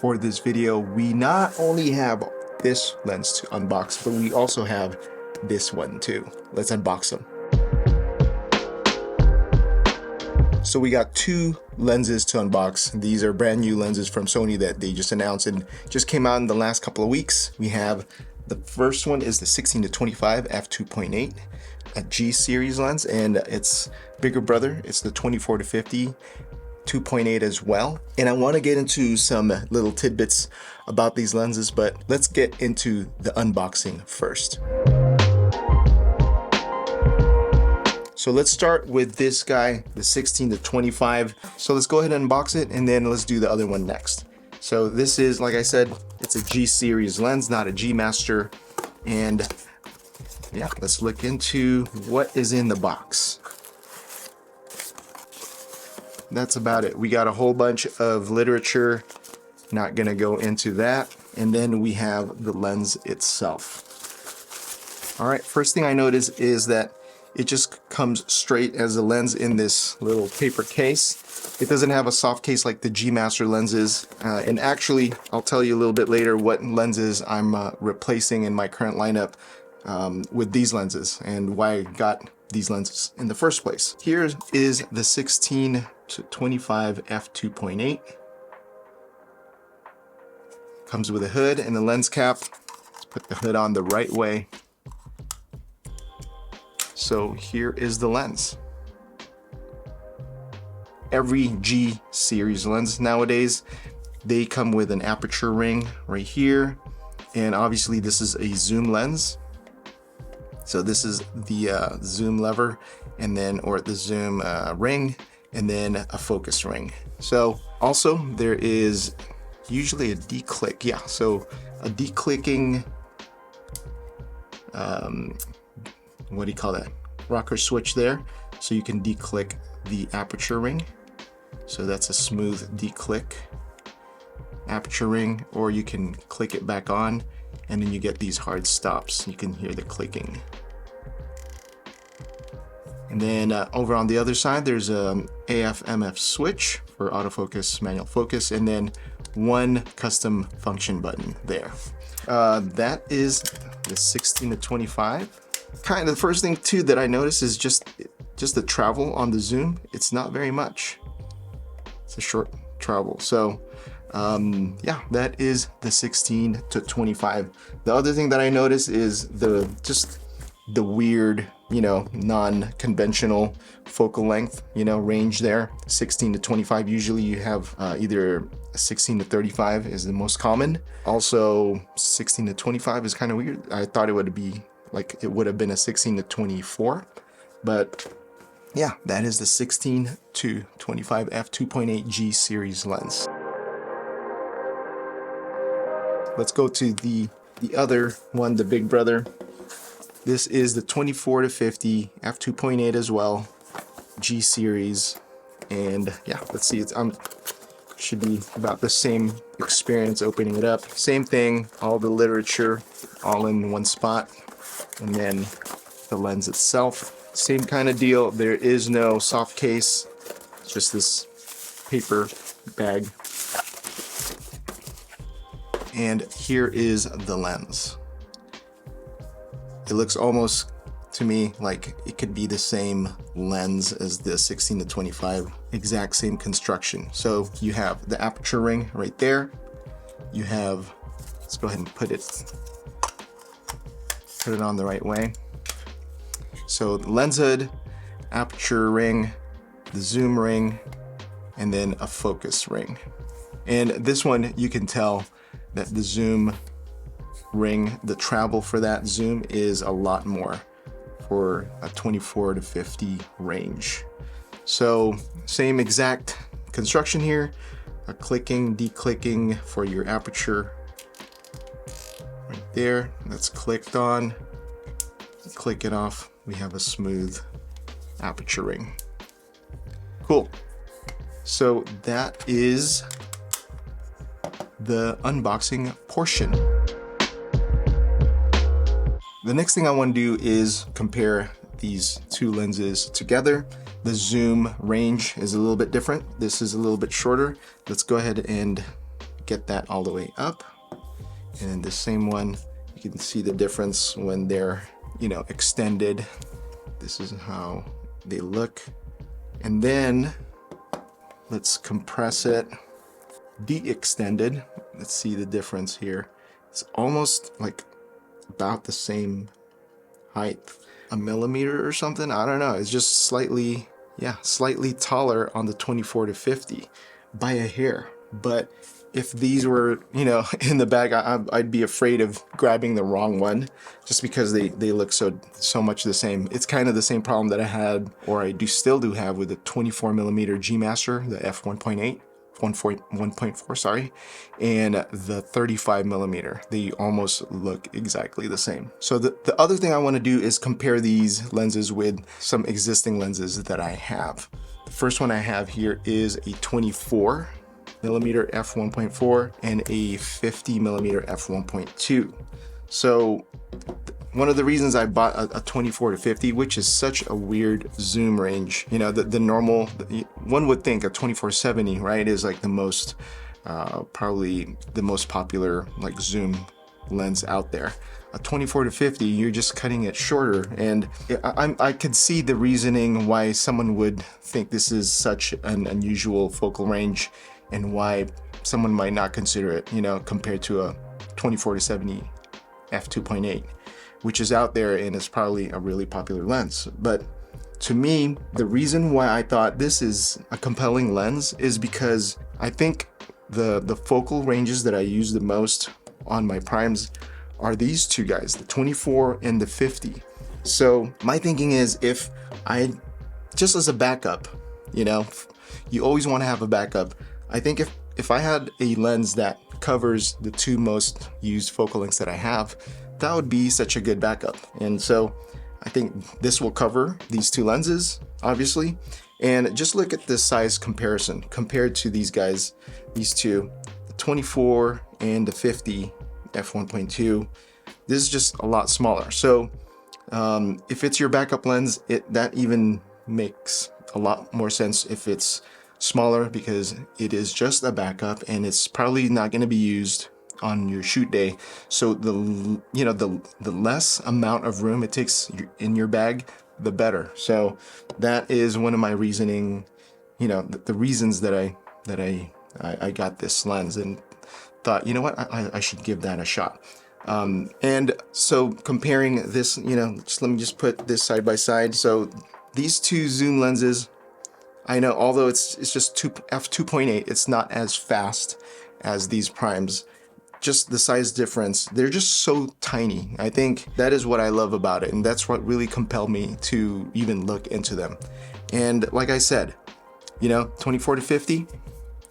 for this video, we not only have this lens to unbox, but we also have this one too. Let's unbox them. So we got two lenses to unbox. These are brand new lenses from Sony that they just announced and just came out in the last couple of weeks. We have the first one is the 16-25 f2.8, a G series lens, and its bigger brother, it's the 24-50 2.8 as well. And I want to get into some little tidbits about these lenses, but let's get into the unboxing first. So let's start with this guy, the 16-25. So let's go ahead and unbox it, and then let's do the other one next. So this is, like I said, it's a G series lens, not a G Master. And yeah, let's look into what is in the box. That's about it. We got a whole bunch of literature, not gonna go into that. And then we have the lens itself. All right, first thing I notice is that it just comes straight as a lens in this little paper case. It doesn't have a soft case like the G Master lenses. And actually, I'll tell you a little bit later what lenses I'm replacing in my current lineup with these lenses and why I got these lenses in the first place. Here is the 16-25 f2.8. Comes with a hood and a lens cap. Let's put the hood on the right way. So here is the lens. Every G series lens nowadays, they come with an aperture ring right here. And obviously this is a zoom lens. So this is the zoom lever and then, or the zoom ring, and then a focus ring. So also there is usually a declick. Yeah, so a declicking, what do you call that? Rocker switch there. So you can declick the aperture ring. So that's a smooth declick aperture ring, or you can click it back on and then you get these hard stops. You can hear the clicking. And then over on the other side, there's a AF/MF switch for autofocus, manual focus, and then one custom function button there. That is the 16-25. Kind of the first thing too that I noticed is just the travel on the zoom. It's not very much. It's a short travel. So yeah, that is the 16-25. The other thing that I noticed is the weird, you know, non-conventional focal length, you know, range there. 16-25. Usually you have either 16-35 is the most common. Also 16-25 is kind of weird. I thought it would be like it would have been a 16-24, but yeah, that is the 16-25 f2.8 G series lens. Let's go to the other one, the big brother. This is the 24-50 f2.8 as well, G series, and yeah, let's see. It's should be about the same experience opening it up. Same thing, all the literature all in one spot, and then the lens itself, same kind of deal. There is no soft case, it's just this paper bag. And here is the lens. It looks almost to me like it could be the same lens as the 16-25, exact same construction. So you have the aperture ring right there. You have, let's go ahead and put it on the right way. So the lens hood, aperture ring, the zoom ring, and then a focus ring. And this one, you can tell that the zoom ring, the travel for that zoom is a lot more for a 24-50 range. So same exact construction here, a clicking, declicking for your aperture right there. That's clicked on, click it off. We have a smooth aperture ring. Cool. So that is the unboxing portion. The next thing I want to do is compare these two lenses together. The zoom range is a little bit different. This is a little bit shorter. Let's go ahead and get that all the way up. And the same one, you can see the difference when they're, you know, extended. This is how they look. And then let's compress it, de-extended. Let's see the difference here. It's almost like about the same height, a millimeter or something. I don't know. It's just slightly, yeah, slightly taller on the 24 to 50 by a hair. But if these were, you know, in the bag, I'd be afraid of grabbing the wrong one just because they look so much the same. It's kind of the same problem that I had, or I still do have, with the 24 millimeter G Master, the f1.8. 1.4, sorry, and the 35 millimeter. They almost look exactly the same. So the other thing I want to do is compare these lenses with some existing lenses that I have. The first one I have here is a 24 millimeter f1.4 and a 50 millimeter f1.2. So one of the reasons I bought a 24 to 50, which is such a weird zoom range, you know, the normal, one would think a 24-70, right, is like the most, probably the most popular like zoom lens out there. A 24 to 50, you're just cutting it shorter, and I could see the reasoning why someone would think this is such an unusual focal range and why someone might not consider it, you know, compared to a 24 to 70 f2.8, which is out there and is probably a really popular lens. But to me, the reason why I thought this is a compelling lens is because I think the focal ranges that I use the most on my primes are these two guys, the 24 and the 50. So my thinking is, if I, just as a backup, you know, you always want to have a backup. I think if I had a lens that covers the two most used focal lengths that I have, that would be such a good backup. And so I think this will cover these two lenses, obviously. And just look at the size comparison compared to these guys, these two, the 24 and the 50 f1.2. This is just a lot smaller. So if it's your backup lens, that even makes a lot more sense if it's smaller, because it is just a backup and it's probably not going to be used on your shoot day. So the less amount of room it takes in your bag, the better. So that is one of my reasoning, you know, the reasons that I got this lens and thought, you know what, I should give that a shot. And so comparing this, you know, let me just put this side by side. So these two zoom lenses, I know, although it's just f2.8, it's not as fast as these primes. Just the size difference, they're just so tiny. I think that is what I love about it, and that's what really compelled me to even look into them. And like I said, you know, 24 to 50,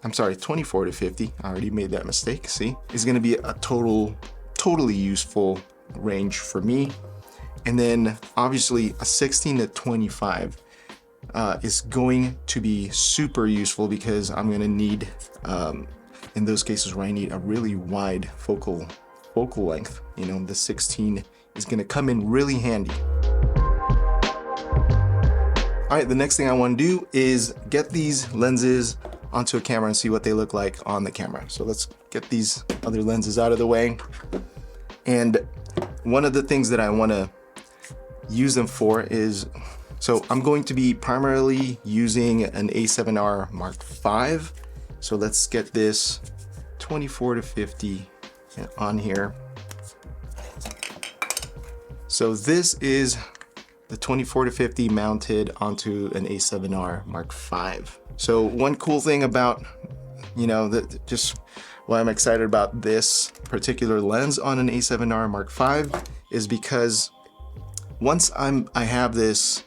I'm sorry, 24 to 50, I already made that mistake, see, is gonna be a totally useful range for me. And then obviously a 16 to 25 is going to be super useful, because I'm gonna need, in those cases where I need a really wide focal length, you know, the 16 is gonna come in really handy. All right, the next thing I wanna do is get these lenses onto a camera and see what they look like on the camera. So let's get these other lenses out of the way. And one of the things that I wanna use them for is, so I'm going to be primarily using an A7R Mark V. So let's get this 24 to 50 on here. So this is the 24 to 50 mounted onto an A7R Mark V. So one cool thing about, you know, that just why I'm excited about this particular lens on an A7R Mark V is because once I have this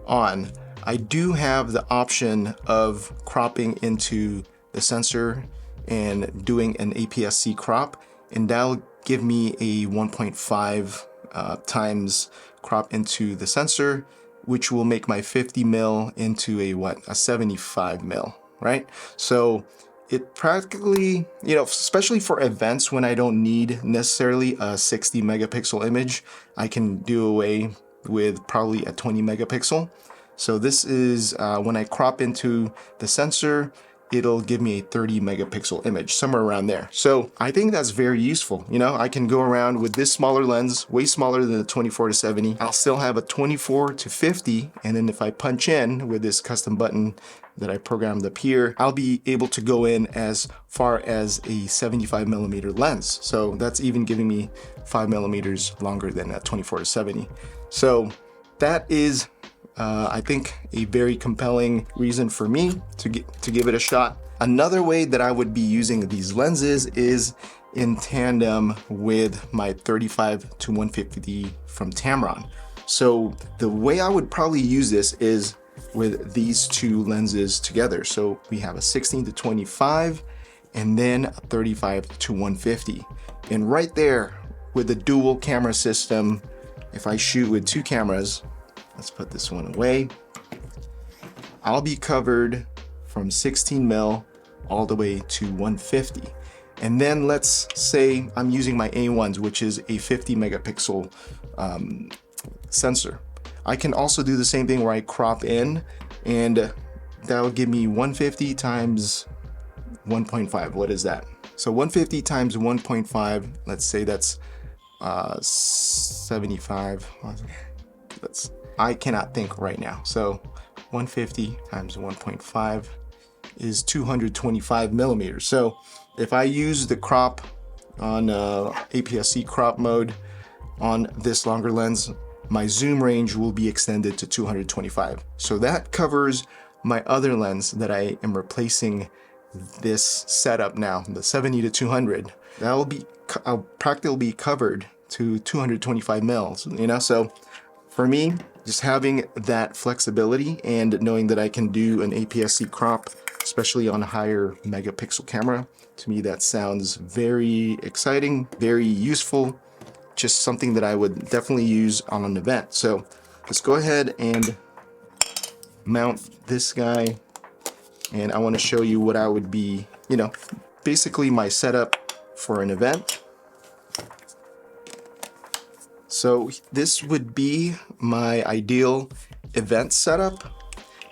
on, I do have the option of cropping into the sensor and doing an APS-C crop, and that'll give me a 1.5 times crop into the sensor, which will make my 50 mil into a 75 mil, right? So it practically, you know, especially for events when I don't need necessarily a 60 megapixel image, I can do away with probably a 20 megapixel. So this is when I crop into the sensor, it'll give me a 30 megapixel image, somewhere around there. So I think that's very useful. You know, I can go around with this smaller lens, way smaller than the 24-70. I'll still have a 24-50, and then if I punch in with this custom button that I programmed up here, I'll be able to go in as far as a 75 millimeter lens. So that's even giving me 5 millimeters longer than that 24-70. So that is, I think, a very compelling reason for me to give it a shot. Another way that I would be using these lenses is in tandem with my 35-150 from Tamron. So the way I would probably use this is with these two lenses together. So we have a 16-25 and then a 35-150. And right there with the dual camera system, if I shoot with two cameras, let's put this one away, I'll be covered from 16 mil all the way to 150. And then let's say I'm using my A1s, which is a 50 megapixel sensor. I can also do the same thing where I crop in, and that'll give me 150 times 1.5. What is that? So 150 times 1.5, let's say that's 75. I cannot think right now. So 150 times 1.5 is 225 millimeters. So if I use the crop on APS-C crop mode on this longer lens, my zoom range will be extended to 225. So that covers my other lens that I am replacing this setup now, the 70-200. I'll practically be covered to 225 mils, you know? So for me, just having that flexibility and knowing that I can do an APS-C crop, especially on a higher megapixel camera, to me that sounds very exciting, very useful, just something that I would definitely use on an event. So let's go ahead and mount this guy, and I want to show you what I would be, you know, basically my setup for an event. So this would be my ideal event setup.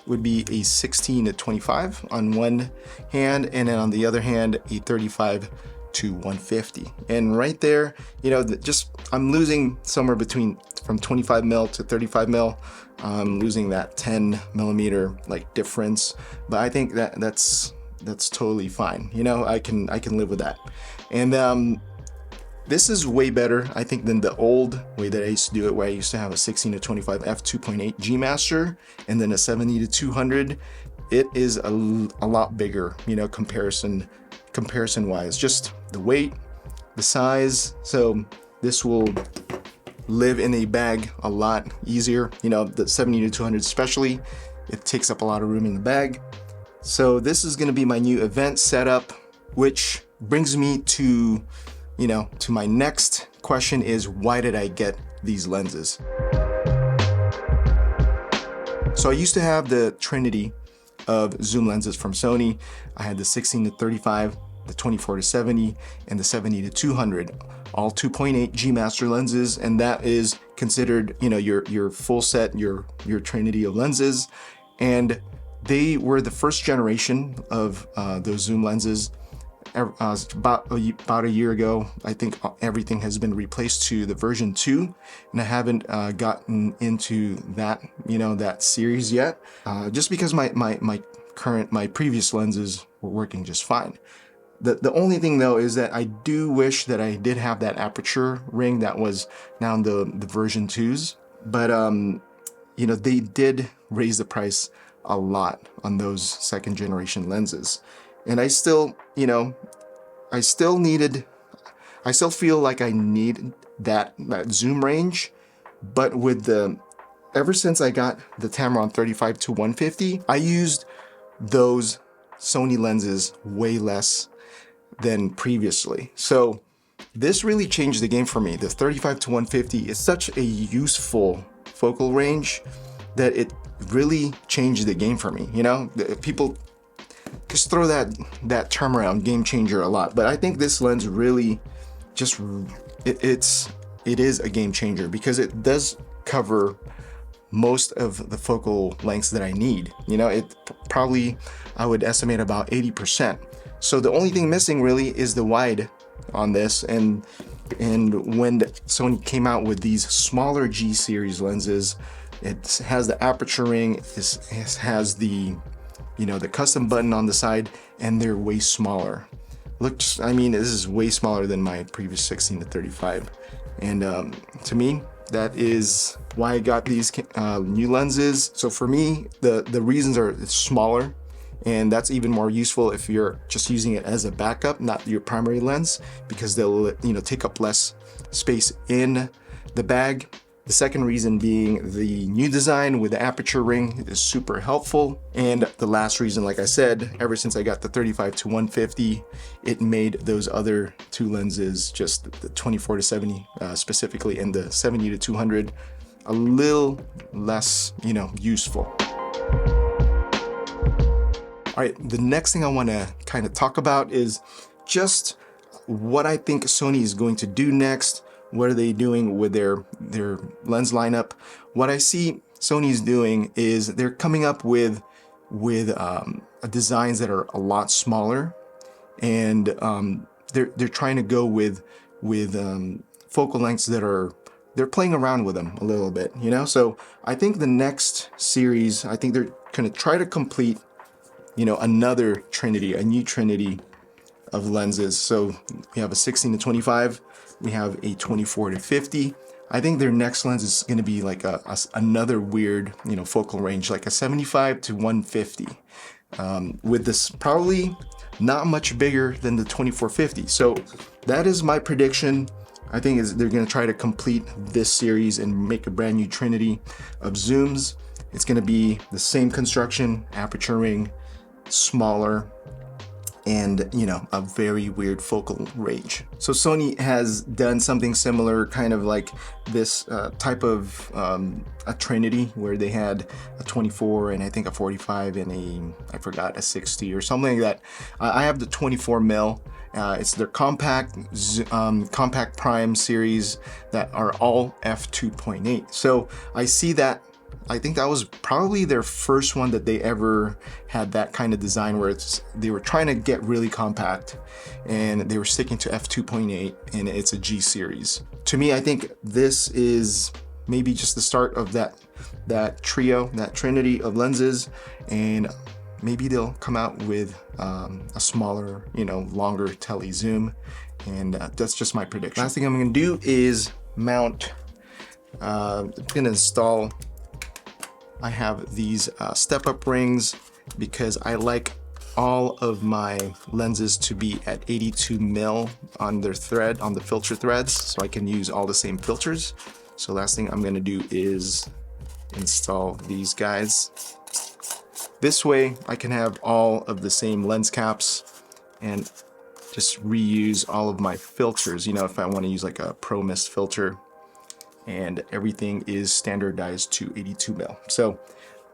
Would be a 16-25 on one hand, and then on the other hand a 35-150. And right there, you know, just I'm losing somewhere between from 25 mil to 35 mil. I'm losing that 10 millimeter like difference, but I think that's totally fine. You know, I can live with that. And this is way better, I think, than the old way that I used to do it, where I used to have a 16-25 f2.8 G Master and then a 70-200. It is a lot bigger, you know, comparison wise, just the weight, the size. So this will live in a bag a lot easier, you know, the 70-200 especially, it takes up a lot of room in the bag. So this is going to be my new event setup, which brings me to, you know, to my next question is, why did I get these lenses? So I used to have the trinity of zoom lenses from Sony. I had the 16-35, the 24-70, and the 70-200, all 2.8 G Master lenses, and that is considered, you know, your full set, your trinity of lenses. And they were the first generation of those zoom lenses. About a year ago, I think everything has been replaced to the version 2, and I haven't gotten into that, you know, that series yet, just because my previous lenses were working just fine. The only thing though is that I do wish that I did have that aperture ring that was now in the version 2s, but you know, they did raise the price a lot on those second generation lenses. And I still, you know, I still feel like I need that zoom range, but with ever since I got the Tamron 35-150, I used those Sony lenses way less than previously. So this really changed the game for me. The 35-150 is such a useful focal range that it really changed the game for me. You know, people just throw that term around, game changer, a lot, but I think this lens really just it is a game changer because it does cover most of the focal lengths that I need. You know, it probably, I would estimate about 80%. So the only thing missing really is the wide on this. And when Sony came out with these smaller G series lenses, it has the aperture ring, it has the, you know, the custom button on the side, and they're way smaller. Looks, I mean, this is way smaller than my previous 16 to 35. And to me, that is why I got these new lenses. So for me, the reasons are it's smaller, and that's even more useful if you're just using it as a backup, not your primary lens, because they'll, you know, take up less space in the bag. The second reason being the new design with the aperture ring is super helpful. And the last reason, like I said, ever since I got the 35 to 150, it made those other two lenses, just the 24 to 70 specifically, and the 70 to 200, a little less, you know, useful. All right, the next thing I want to kind of talk about is just what I think Sony is going to do next. What are they doing with their lens lineup? What I see Sony's doing is they're coming up with designs that are a lot smaller, and they're trying to go with focal lengths that they're playing around with them a little bit, you know. So I think the next series, I think they're going to try to complete, you know, another trinity, a new trinity of lenses. So we have a 16 to 25. We have a 24 to 50. I think their next lens is going to be like another weird, you know, focal range, like a 75 to 150, with this probably not much bigger than the 2450. So that is my prediction. I think they're going to try to complete this series and make a brand new trinity of zooms. It's going to be the same construction, aperture ring, smaller, and, you know, a very weird focal range. So Sony has done something similar, kind of like this type of a trinity, where they had a 24 and I think a 45 and I forgot, a 60 or something like that. I have the 24 mil. It's their compact prime series that are all f2.8. So I see that. I think that was probably their first one that they ever had that kind of design, where they were trying to get really compact and they were sticking to f2.8, and it's a G series. To me, I think this is maybe just the start of that trio, that trinity of lenses, and maybe they'll come out with a smaller, you know, longer tele zoom, and that's just my prediction. Last thing I'm gonna do is mount, I'm gonna install, I have these step-up rings because I like all of my lenses to be at 82 mil on their thread, on the filter threads, so I can use all the same filters. So last thing I'm gonna do is install these guys. This way I can have all of the same lens caps and just reuse all of my filters, you know, if I want to use like a Pro Mist filter, and everything is standardized to 82 mil. So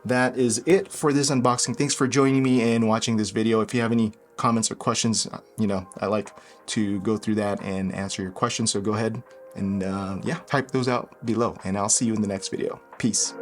that is it for this unboxing. Thanks for joining me and watching this video. If you have any comments or questions, you know, I like to go through that and answer your questions. So go ahead and yeah, type those out below, and I'll see you in the next video. Peace.